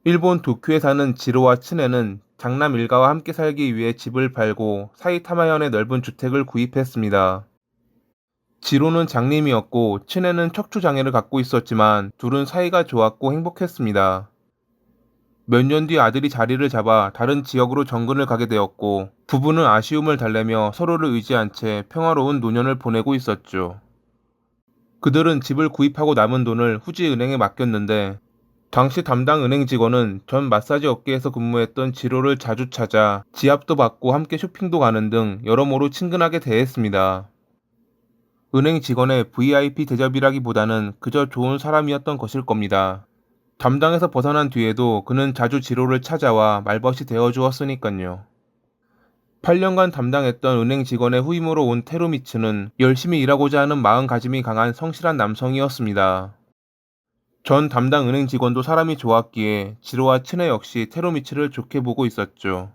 일본 도쿄에 사는 지로와 츠네는 장남 일가와 함께 살기 위해 집을 팔고 사이타마현의 넓은 주택을 구입했습니다. 지로는 장님이었고 츠네는 척추장애를 갖고 있었지만 둘은 사이가 좋았고 행복했습니다. 몇 년 뒤 아들이 자리를 잡아 다른 지역으로 정근을 가게 되었고 부부는 아쉬움을 달래며 서로를 의지한 채 평화로운 노년을 보내고 있었죠. 그들은 집을 구입하고 남은 돈을 후지은행에 맡겼는데 당시 담당 은행 직원은 전 마사지 업계에서 근무했던 지로를 자주 찾아 지압도 받고 함께 쇼핑도 가는 등 여러모로 친근하게 대했습니다. 은행 직원의 VIP 대접이라기보다는 그저 좋은 사람이었던 것일 겁니다. 담당에서 벗어난 뒤에도 그는 자주 지로를 찾아와 말벗이 되어주었으니깐요. 8년간 담당했던 은행 직원의 후임으로 온 테루미츠는 열심히 일하고자 하는 마음가짐이 강한 성실한 남성이었습니다. 전 담당 은행 직원도 사람이 좋았기에 지로와 츠네 역시 테루미츠를 좋게 보고 있었죠.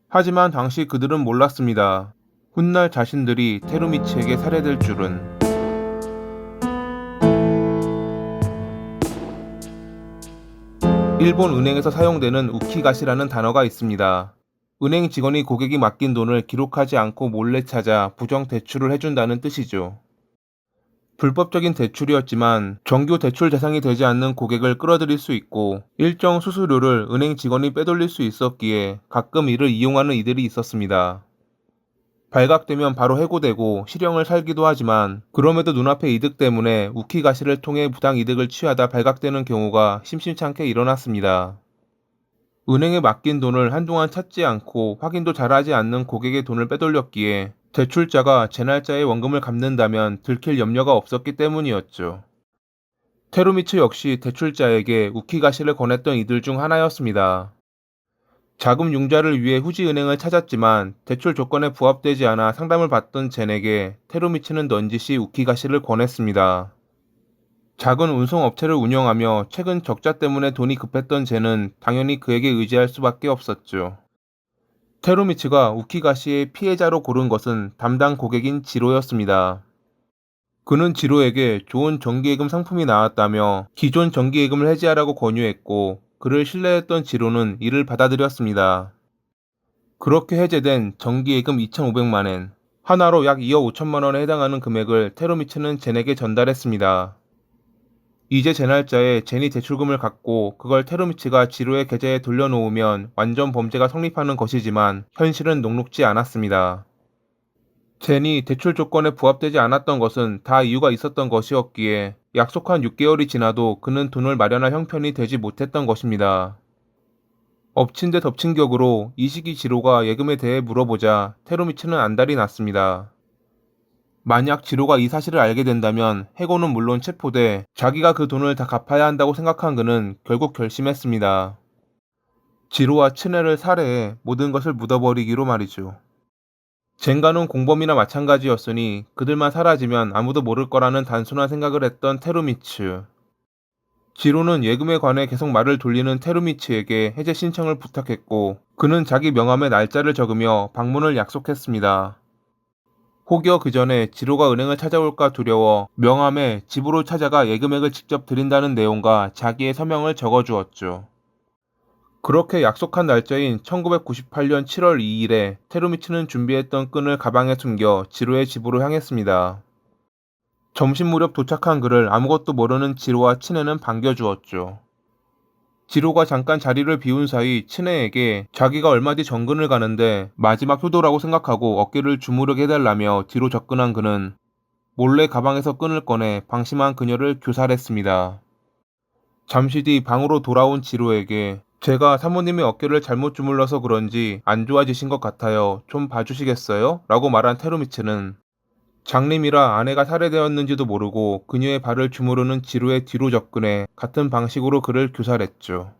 하지만 당시 그들은 몰랐습니다. 훗날 자신들이 테루미츠에게 살해될 줄은. 일본 은행에서 사용되는 우키가시라는 단어가 있습니다. 은행 직원이 고객이 맡긴 돈을 기록하지 않고 몰래 찾아 부정 대출을 해준다는 뜻이죠. 불법적인 대출이었지만 정규 대출 대상이 되지 않는 고객을 끌어들일 수 있고 일정 수수료를 은행 직원이 빼돌릴 수 있었기에 가끔 이를 이용하는 이들이 있었습니다. 발각되면 바로 해고되고 실형을 살기도 하지만 그럼에도 눈앞의 이득 때문에 우키가시를 통해 부당 이득을 취하다 발각되는 경우가 심심찮게 일어났습니다. 은행에 맡긴 돈을 한동안 찾지 않고 확인도 잘하지 않는 고객의 돈을 빼돌렸기에 대출자가 제 날짜에 원금을 갚는다면 들킬 염려가 없었기 때문이었죠. 테루미츠 역시 대출자에게 우키가시를 권했던 이들 중 하나였습니다. 자금 융자를 위해 후지은행을 찾았지만 대출 조건에 부합되지 않아 상담을 받던 젠에게 테루미츠는 넌지시 우키가시를 권했습니다. 작은 운송업체를 운영하며 최근 적자 때문에 돈이 급했던 젠은 당연히 그에게 의지할 수밖에 없었죠. 테루미츠가 우키가시의 피해자로 고른 것은 담당 고객인 지로였습니다. 그는 지로에게 좋은 정기예금 상품이 나왔다며 기존 정기예금을 해지하라고 권유했고 그를 신뢰했던 지로는 이를 받아들였습니다. 그렇게 해제된 정기예금 2,500만엔, 하나로 약 2억 5천만 원에 해당하는 금액을 테루미츠는 젠에게 전달했습니다. 이제 제 날짜에 젠이 대출금을 갚고 그걸 테루미츠가 지로의 계좌에 돌려놓으면 완전 범죄가 성립하는 것이지만 현실은 녹록지 않았습니다. 젠이 대출 조건에 부합되지 않았던 것은 다 이유가 있었던 것이었기에 약속한 6개월이 지나도 그는 돈을 마련할 형편이 되지 못했던 것입니다. 엎친 데 덮친 격으로 이 시기 지로가 예금에 대해 물어보자 테루미츠는 안달이 났습니다. 만약 지로가 이 사실을 알게 된다면 해고는 물론 체포돼 자기가 그 돈을 다 갚아야 한다고 생각한 그는 결국 결심했습니다. 지로와 츠네를 살해해 모든 것을 묻어버리기로 말이죠. 젠가는 공범이나 마찬가지였으니 그들만 사라지면 아무도 모를 거라는 단순한 생각을 했던 테루미츠. 지로는 예금에 관해 계속 말을 돌리는 테루미츠에게 해제 신청을 부탁했고 그는 자기 명함에 날짜를 적으며 방문을 약속했습니다. 혹여 그 전에 지로가 은행을 찾아올까 두려워 명함에 집으로 찾아가 예금액을 직접 드린다는 내용과 자기의 서명을 적어주었죠. 그렇게 약속한 날짜인 1998년 7월 2일에 테루미츠는 준비했던 끈을 가방에 숨겨 지로의 집으로 향했습니다. 점심 무렵 도착한 그를 아무것도 모르는 지로와 츠네는 반겨주었죠. 지로가 잠깐 자리를 비운 사이 츠네에게 자기가 얼마 뒤 정근을 가는데 마지막 효도라고 생각하고 어깨를 주무르게 해달라며 뒤로 접근한 그는 몰래 가방에서 끈을 꺼내 방심한 그녀를 교살했습니다. 잠시 뒤 방으로 돌아온 지로에게 제가 사모님의 어깨를 잘못 주물러서 그런지 안 좋아지신 것 같아요. 좀 봐주시겠어요? 라고 말한 테루미츠는 장님이라 아내가 살해되었는지도 모르고 그녀의 발을 주무르는 지로의 뒤로 접근해 같은 방식으로 그를 교살했죠.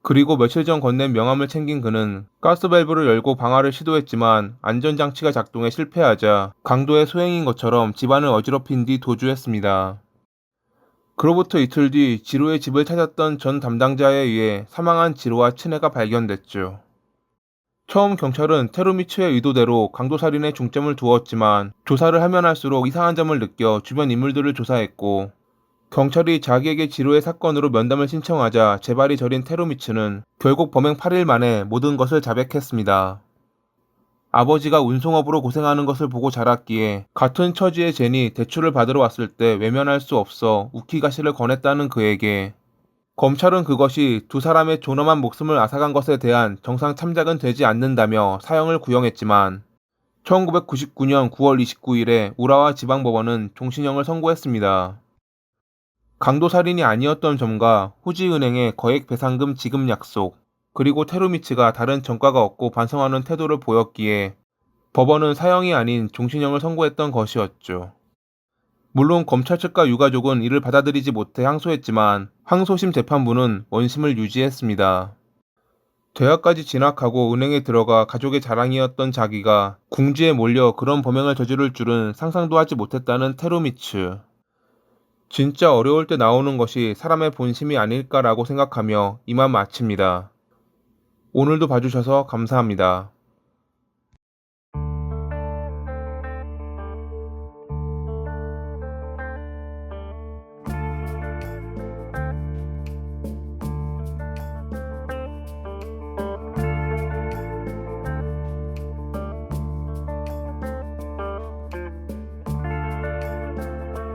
그리고 며칠 전 건넨 명함을 챙긴 그는 가스밸브를 열고 방화를 시도했지만 안전장치가 작동해 실패하자 강도의 소행인 것처럼 집안을 어지럽힌 뒤 도주했습니다. 그로부터 이틀 뒤 지로의 집을 찾았던 전 담당자에 의해 사망한 지로와 츠네가 발견됐죠. 처음 경찰은 테루미츠의 의도대로 강도살인에 중점을 두었지만 조사를 하면 할수록 이상한 점을 느껴 주변 인물들을 조사했고 경찰이 자기에게 지로의 사건으로 면담을 신청하자 재발이 저린 테루미츠는 결국 범행 8일 만에 모든 것을 자백했습니다. 아버지가 운송업으로 고생하는 것을 보고 자랐기에 같은 처지의 젠이 대출을 받으러 왔을 때 외면할 수 없어 우키가시를 권했다는 그에게 검찰은 그것이 두 사람의 존엄한 목숨을 앗아간 것에 대한 정상 참작은 되지 않는다며 사형을 구형했지만 1999년 9월 29일에 우라와 지방법원은 종신형을 선고했습니다. 강도살인이 아니었던 점과 후지은행의 거액배상금 지급 약속, 그리고 테루미츠가 다른 전과가 없고 반성하는 태도를 보였기에 법원은 사형이 아닌 종신형을 선고했던 것이었죠. 물론 검찰 측과 유가족은 이를 받아들이지 못해 항소했지만 항소심 재판부는 원심을 유지했습니다. 대학까지 진학하고 은행에 들어가 가족의 자랑이었던 자기가 궁지에 몰려 그런 범행을 저지를 줄은 상상도 하지 못했다는 테루미츠. 진짜 어려울 때 나오는 것이 사람의 본심이 아닐까라고 생각하며 이만 마칩니다. 오늘도 봐주셔서 감사합니다.